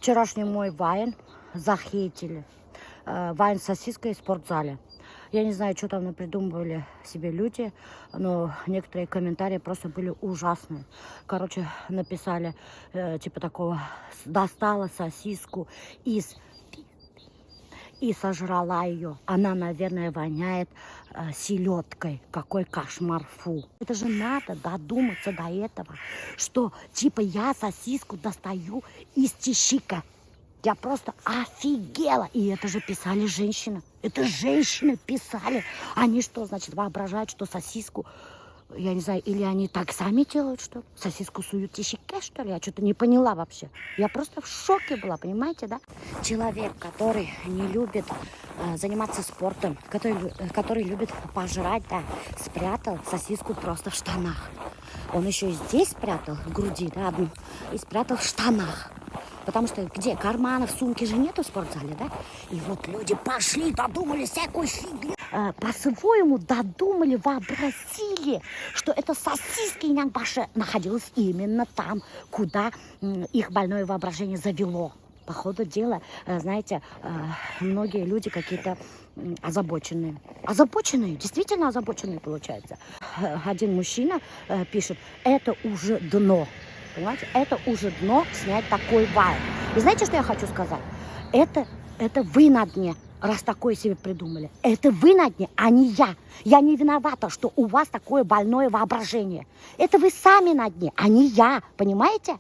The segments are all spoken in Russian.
Вчерашний мой вайн захейтили. Вайн с сосиской в спортзале. Я не знаю, что там придумывали себе люди, но некоторые комментарии просто были ужасные. Короче, написали типа такого: достала сосиску и сожрала ее. Она, наверное, воняет селедкой. Какой кошмар, фу. Это же надо додуматься до этого, что типа я сосиску достаю из чищика. Я просто офигела. И это же писали женщины. Это женщины писали. Они что, значит, воображают, что сосиску, я не знаю, или они так сами делают, что ли? Сосиску суют в чищике, что ли? Я что-то не поняла вообще. Я просто в шоке была, понимаете, да? Человек, который не любит заниматься спортом, который любит пожрать, да, спрятал сосиску просто в штанах. Он еще и здесь спрятал, в груди, да, одну, и спрятал в штанах. Потому что где? Карманов, сумки же нету в спортзале, да? И вот люди пошли, додумали всякую фигню. По-своему додумали, вообразили, что эта сосиска Инянбаша находилась именно там, куда их больное воображение завело. По ходу дела, знаете, многие люди какие-то озабоченные. Озабоченные, действительно озабоченные получается. Один мужчина пишет: это уже дно. Понимаете, это уже дно снять такой вайн. И знаете, что я хочу сказать? Это вы на дне, раз такое себе придумали. Это вы на дне, а не я. Я не виновата, что у вас такое больное воображение. Это вы сами на дне, а не я. Понимаете?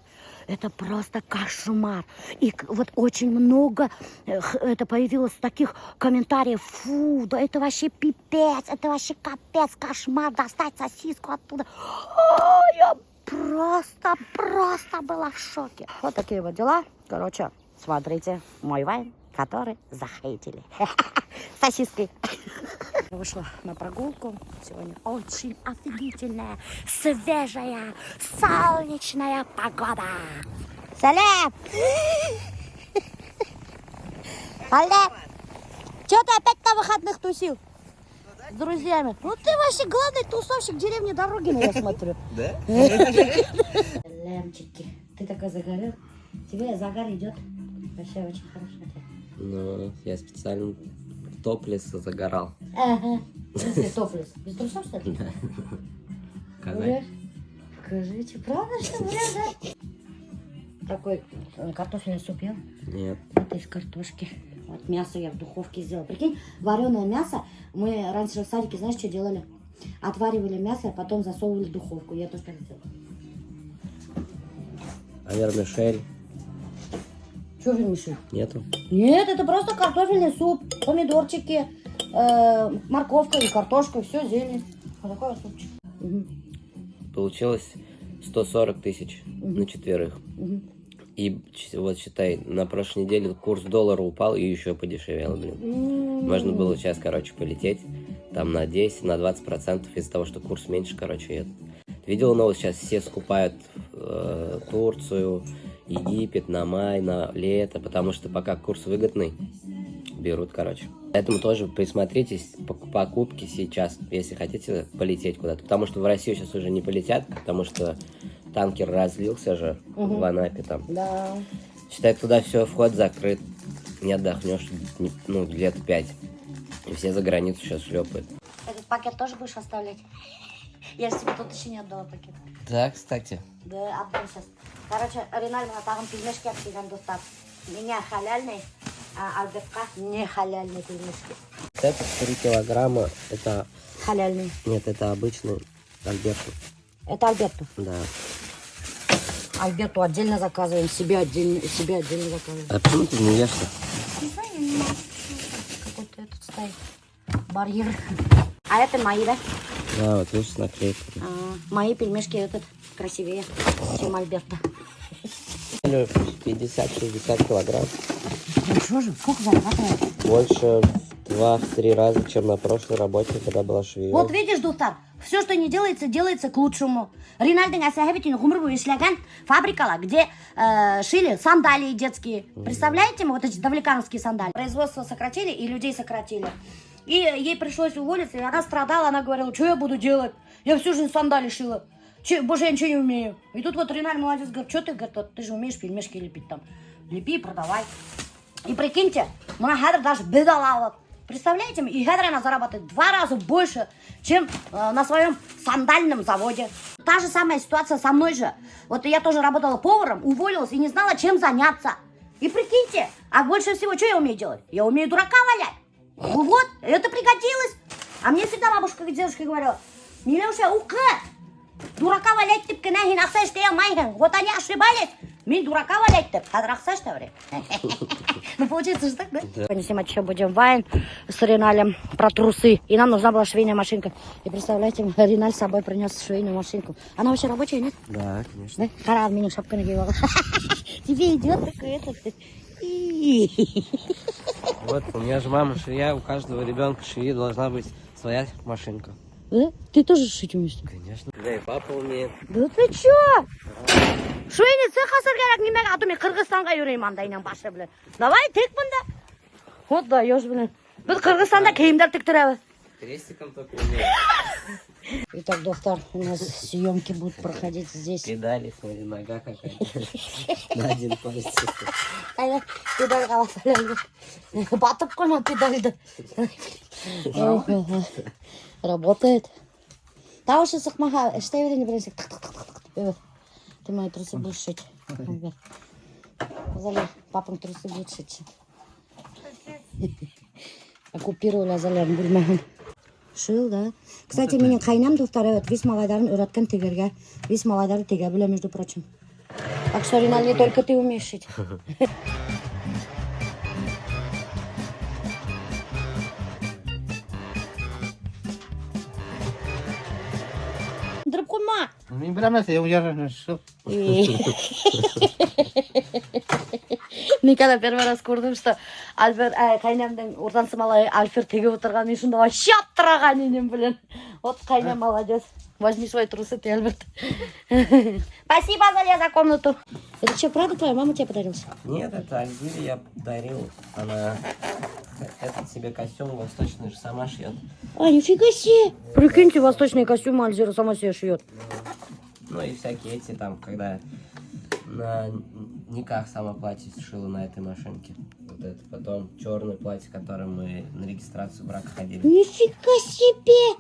Это просто кошмар. И вот очень много это появилось таких комментариев. Фу, да это вообще пипец, это вообще капец, кошмар, достать сосиску оттуда. Я просто была в шоке. Вот такие вот дела. Короче, смотрите мой вайн, который захейтили. Сосиской. Я вышла на прогулку. Сегодня очень офигительная, свежая, солнечная погода. Салям! Салям! Че ты опять на выходных тусил? С друзьями. Ну ты вообще главный тусовщик деревни Дорогина, я смотрю. Да? Лямчики. Ты такой загорел. Тебе загар идет. Вообще очень хорошо. Ну, я специально в топлес загорал. Ага. Топлес. Без трусов, что ли? Да. Казать? Скажите, правда, что да? Такой картофельный суп ел? Нет. Это из картошки. Вот мясо я в духовке сделала. Прикинь, вареное мясо. Мы раньше в садике, знаешь, что делали? Отваривали мясо, а потом засовывали в духовку. Я тоже так сделала. А вермишель? Что вермишель? Нету? Нет, это просто картофельный суп. Помидорчики, морковка и картошка. Все, зелень. Вот такой вот супчик. Угу. Получилось 140 тысяч на четверых. Угу. И вот считай, на прошлой неделе курс доллара упал и еще подешевел, блин. Можно было сейчас, короче, полететь там на 10, на 20% из-за того, что курс меньше, короче. Видела новость, сейчас все скупают Турцию, Египет на май, на лето, потому что пока курс выгодный, берут, короче. Поэтому тоже присмотритесь к покупке сейчас, если хотите полететь куда-то. Потому что в Россию сейчас уже не полетят, потому что танкер разлился же в Анапе там. Да. Считай, туда все, вход закрыт. Не отдохнешь, ну, лет 5. И все за границу сейчас шлепают. Этот пакет тоже будешь оставлять? Я же тебе тут еще не отдала пакет. Да, кстати. Да, отдам сейчас. Короче, Риналь мына тағын пельмешки әпкелген достар. Меня халяльный, а Альбертқа не халяльный пельмешки. Это 3 килограмма, это... Халяльный. Нет, это обычный Альберту. Это Альберту. Да. Альберту отдельно заказываем, себе отдельно заказываем. А почему ты не ешь-то? Не знаю, я не могу. Какой-то этот стоит барьер. А это мои, да? Да, вот видишь, наклейка. Мои пельмешки этот красивее, чем Альберта. 50-60 килограмм. Ну что же, сколько зарабатывает? Больше в 2-3 раза, чем на прошлой работе, когда была швеей. Вот видишь, достар, все, что не делается, делается к лучшему. Ринальдың әсәбетін ғұмыр бойы эшләгән фабрикалар, где шили сандалии детские. Представляете, вот эти давлекановские сандалии? Производство сократили и людей сократили. И ей пришлось уволиться, и она страдала, она говорила: что я буду делать? Я всю жизнь сандали шила. Боже, я ничего не умею. И тут вот Риналь молодец, говорит: что ты, говорит, вот, ты же умеешь пельмешки лепить там. лепи и продавай. И прикиньте, моя Хедра даже бедолала. Представляете, и Хедра она зарабатывает в 2 раза больше, чем на своем сандальном заводе. Та же самая ситуация со мной же. Вот я тоже работала поваром, уволилась и не знала, чем заняться. И прикиньте, а больше всего, что я умею делать? Я умею дурака валять. Ну вот, это пригодилось. А мне всегда бабушка дедушка говорила, Милюша, ука, дурака валять ты кена хинасаш ты майхан. Вот они ошибались. Мен дурака валять ты, хадрахсаш ты. Ну получается же так, да? Мы снимать еще будем вайн с Риналем про трусы. И нам нужна была швейная машинка. И представляете, Риналь с собой принес швейную машинку. Она вообще рабочая, нет? Да, конечно. Да? Хара, меня шапка надевала. Тебе идет такой этот. Вот, у меня же мама швея, у каждого ребенка швеи должна быть своя машинка. Да? Ты тоже шить умеешь? Конечно. Да и папа умеет. Да ты чё? Швейный цех керек немеге, а то мен Кыргызстанга жүрейм андайынан башы билен. Давай тек мында. Вот даёшь, блин. Біз Кыргызстанда киімдер тіктіреміз. Крестиком только умеет. Итак, достар, у нас съемки будут проходить здесь. Педали, смотри, нога какая-то. На один палец. Айда, педаль қаласалайды. Батып қойма педальді. Работает. Таушы сықмаға, іштай берейін бірінсек. Ты мои трусы будешь шить. Азалия, папаның трусы будет шить. Оккупировали Азалияның бөлмегін. Шил, да. Кстати, менің қайнам достар, весь малайдарын үйреткен тегерге. Весь малайдары теге біле, между прочим. Так что, Ринал, не только ты умеешь шить. Дұрып қойма. Мен білемес, я уже шил. Мен когда первый раз көрдім, что Альфер, қайнамдың ортансы малай Альфер тегіп отырған, мен шында вообще аптыраған енем білен. Вот қайнам молодец. Возьми свои трусы, ты, Альберт. Спасибо, Азалия, за комнату. Это что, правда твоя мама тебе подарила? Нет, это Альзире я дарил. Она этот себе костюм восточный же сама шьет. А, нифига себе. Прикиньте, восточные костюмы Альзира сама себе шьет. Ну и всякие эти там, когда на никах сама платье сшила на этой машинке. Вот это потом черное платье, которым мы на регистрацию брака ходили. Нифига себе.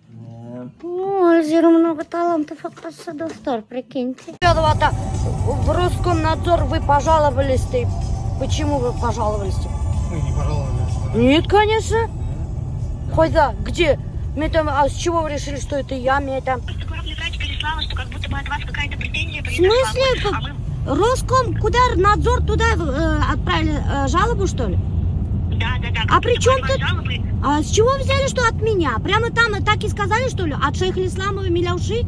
Да. О, Альзира много талантов, оказывается, достар, прикиньте. Ребята, в Роскомнадзор вы пожаловались-то. Почему вы пожаловались-то? Мы не пожаловались. Нет, конечно. Хоть да, где? А с чего вы решили, что это я? Просто главврач переслала, что как будто бы от вас какая-то претензия В произошла. смысле? А мы... Роском, куда надзор, туда отправили жалобу, что ли? Да. А при чем тут? тут? А с чего взяли, что от меня? Прямо там так и сказали, что ли? От шейха Исламова Миляуши?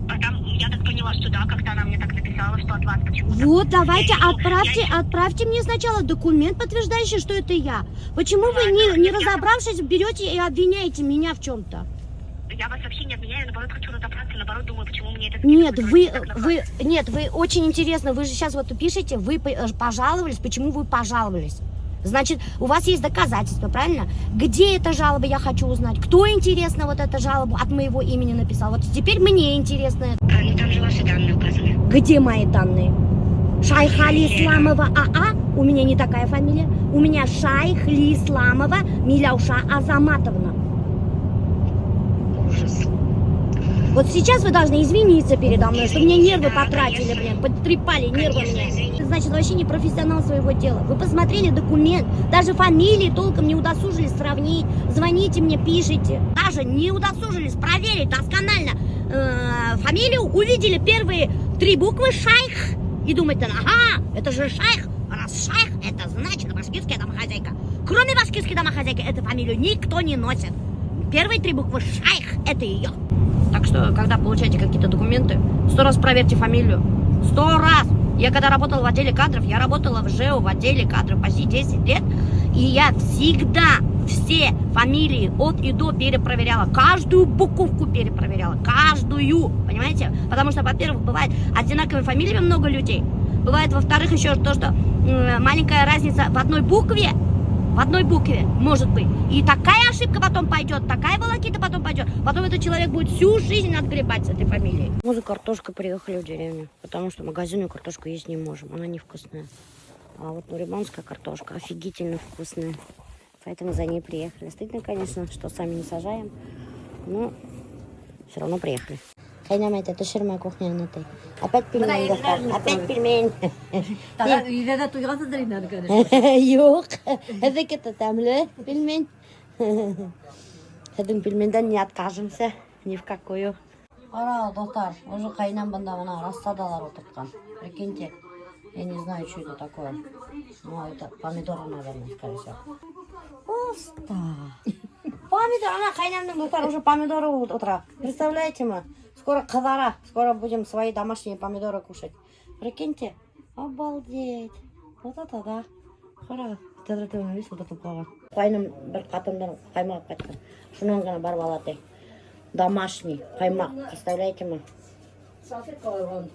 А там, я так поняла, что да, как-то она мне так написала, что от вас почему-то. Вот, давайте Я- отправьте мне сначала документ, подтверждающий, что это я. Почему вы, не разобравшись, берете и обвиняете меня в чем-то? Я вас вообще не обвиняю, наоборот, хочу разобраться, наоборот, думаю, почему мне это... Нет, так вы очень интересно, вы же сейчас вот пишете, вы пожаловались, почему вы пожаловались? Значит, у вас есть доказательства, правильно? Где эта жалоба, я хочу узнать. Кто, интересно, вот эту жалобу от моего имени написал? Вот теперь мне интересно. Ну там же ваши данные указаны. Где мои данные? Шайхали Исламова АА, у меня не такая фамилия. У меня Шайхли Исламова Миляуша Азаматовна. Ужас. Вот сейчас вы должны извиниться передо мной, что мне нервы потратили, блин, потрепали нервы мне. Значит, вообще не профессионал своего дела. Вы посмотрели документ, даже фамилии толком не удосужились сравнить. Звоните мне, пишите. Даже не удосужились проверить досконально фамилию, увидели первые 3 буквы шайх и думаете, ага, это же шайх. Раз шайх, это значит башкирская домохозяйка. Кроме башкирской домохозяйки, эту фамилию никто не носит. Первые 3 буквы шайх, это ее. Так что, когда получаете какие-то документы, 100 раз проверьте фамилию. 100 раз! Я когда работала в отделе кадров, я работала в ЖЭО, в отделе кадров почти 10 лет. И я всегда все фамилии от и до перепроверяла. Каждую буковку перепроверяла. Каждую! Понимаете? Потому что, во-первых, бывает одинаковые фамилии много людей. Бывает, во-вторых, еще то, что маленькая разница в одной букве. В одной букве, может быть. И такая ошибка потом пойдет, такая волокита потом пойдет. Потом этот человек будет всю жизнь отгребать с этой фамилией. Мы за картошкой приехали в деревню, потому что магазинную картошку есть не можем, она невкусная. А вот нурибанская картошка офигительно вкусная. Поэтому за ней приехали. Стыдно, конечно, что сами не сажаем. Но все равно приехали. Кайнам это ширма кухня на ты. Опять пельмень достал. Опять пельмень. Үйде туйғансыздар енді аны конечно. Yok. Это que-то там, пельмень. Седің пельменден не откажемся. Ни в какую. Ара, достар, уже кайнам банда мына рассадалар отырткан. Прикиньте. Я не знаю, что это такое. Ну, это помидоры, наверное, скорее всего. Просто. Помидор, она кайнамның достар уже помидоры утра. Представляете мы? Скоро кадара. Скоро будем свои домашние помидоры кушать. Прикиньте. Обалдеть. Вот это да. Қара, тәдіртімен емес, вот это плава. Қайным бір қатымдан қаймақ қайтқан. Шунан ғана барып алады. Домашний қаймақ. Представляете мы? Салфетка алған.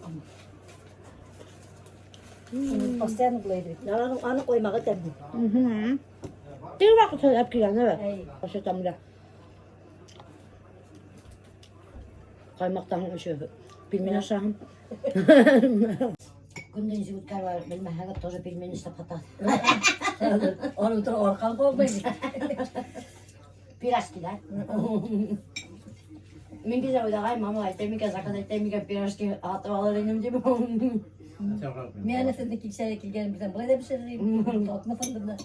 Постоянно былай. Аны қоймаға тәмді. Ты уақыт сөйлеп келген, не? Осы тамда. Қаймақтан еще пельмень ашағым. Күнден жігіттер бар, білмәхәгір тоже пельмень істеп қатады. Оны тұр орқан болмайды. Пирожки, да? Мен кезде ойдағай, мама айтаймекен, заказ айтаймекен, пирожки атып алар енем деп. Мен әнесінде келшәйе келгенім бізден былай да пішіреймін. Отмасам да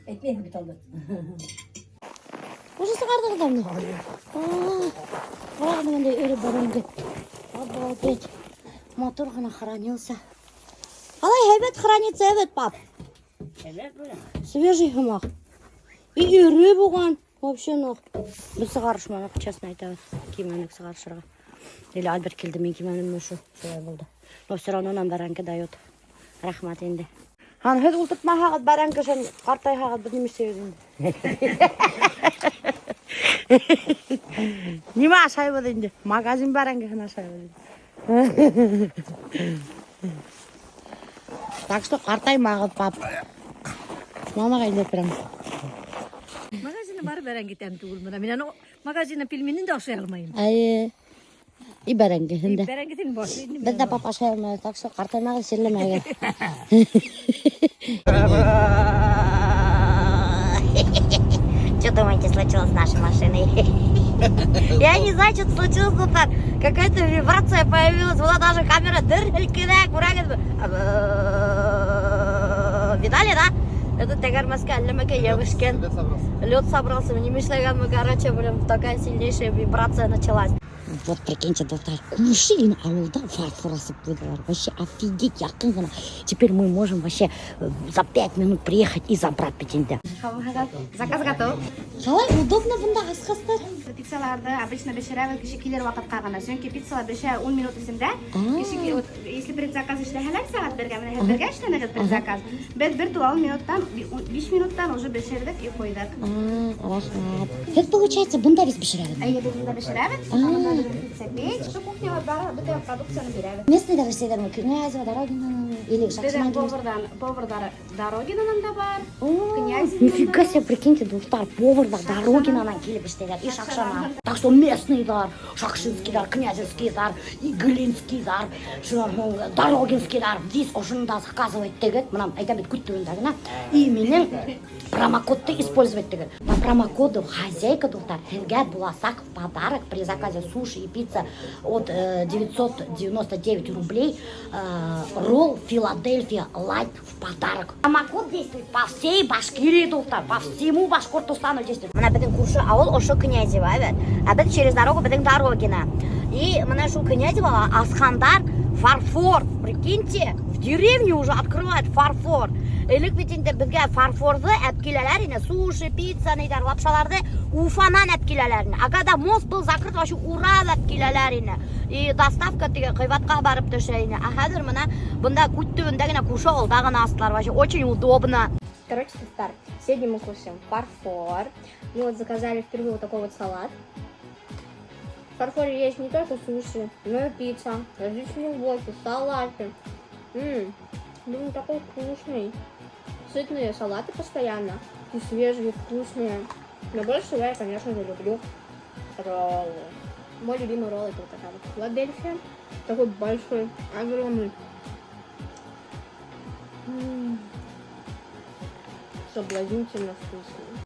әйтмейді бит алды. Уже сығарды қыдамды. Қарағым андай өрі барымды. Обалдеть. Мотор ғана хранился. Қалай әйбет хранится, әйбет, пап? Свежий хымақ. И үрі бұған. Вообще, ну. Біз сығарыш мана, честно айтамыз. Кименік сығарышырға. Или Альберт келді, мен кименім мүшу. Солай болды. Но все равно нам баранка дает. Рахмат енді. Хан, хед ұлтыртма хағыт баранка шын қартай хағыт бір немеш себедінді. Неме ашай болды енді? Магазин баранка хын ашай болды. Так что қартай мағыт пап. Мама қайда тұрам. Магазина бар бәрән кетем түгілмін. Мен аны магазина пельменін де ашай алмайым. Айы. И баранка хынды. Бәрән кетем башы. Біз де пап ашай алмайыз. Так что қартай мағыт селемәге. Что думаете, случилось с нашей машиной? Я не знаю, что случилось, но там какая-то вибрация появилась. Была даже камера дыркидек, видали, да? Это тегермаска, лемеке евышкен. Лед собрался, не мешлаган, мы, короче, блин, такая сильнейшая вибрация началась. Вот прикиньте, доктор, кушали на ауылда фарфор асып выдавали. Вообще офигеть, якын ғана. Теперь мы можем вообще за 5 минут приехать и забрать петинді. Заказ готов. Қалай удобно бұнда асқастар? Пиццаларды обычно бешерәві кіші келер вақытқа ғана. Сөңке пиццалар беше 10 минут ісімді. Если предзаказ ішләхәләк сағат берге, мені берге ішләнігіз предзаказ. Біз бір 10 минуттан, 5 минуттан уже бешердік и қойдық. Рахмат. Это получается бұнда біз бешерәві? Әйе, біз бұнда бешерәві. Пицца печь. Что кухня бара, бұтая продукцияны берәві. Местный даже сейдермі, Князева, Дорогина или Шакшман. Повардар Дорогинанан да бар. Нифига себе, прикиньте, доктор, повардар Дорогинанан келіп іштегер, и Шакшман. Так что местный дар, Шакшинский дар, Князевский дар, и Глинский дар, Дорогинский дар. Здесь ошында заказывать тегет, мынам айтабет күттігіндагына. И менің промокодты использовать тегет. По промокоду хозяйка, доктор, херге буласак в подарок при заказе суши и пицца от 999 рублей. Ролл Филадельфия Лайт в подарок. Промокод действует по всей Башкирии, доктор, по всему Башкортостану действует. Мына біздің куршы ауыл Ошо Князева, а біз через дорогу біздің Дорогина. И мына шу Князева Асхандар фарфор, прикиньте, в деревне уже открывают фарфор. Элек бетінде бізге фарфорды әпкелелеріне, суши, пицца, нейдер, лапшаларды Уфанан әпкелелеріне. А когда мост был закрыт, вообще Урал әпкелелеріне. И доставка теге қойватқа барып төшейіне. А хәзір мына бұнда күттігіндегіне кушы олдағын астылар. Вообще очень удобно. Короче, старт. Сегодня мы кушаем фарфор. Мы вот заказали впервые вот такой вот салат. В фарфоре есть не только суши, но и пицца, различные блоки, салаты. Блин, такой вкусный. Сытные салаты постоянно. И свежие, вкусные. Но больше всего я, конечно же, люблю роллы. Мой любимый ролл это вот такая вот Филадельфия. Такой большой, огромный. соблазнительно вкусно.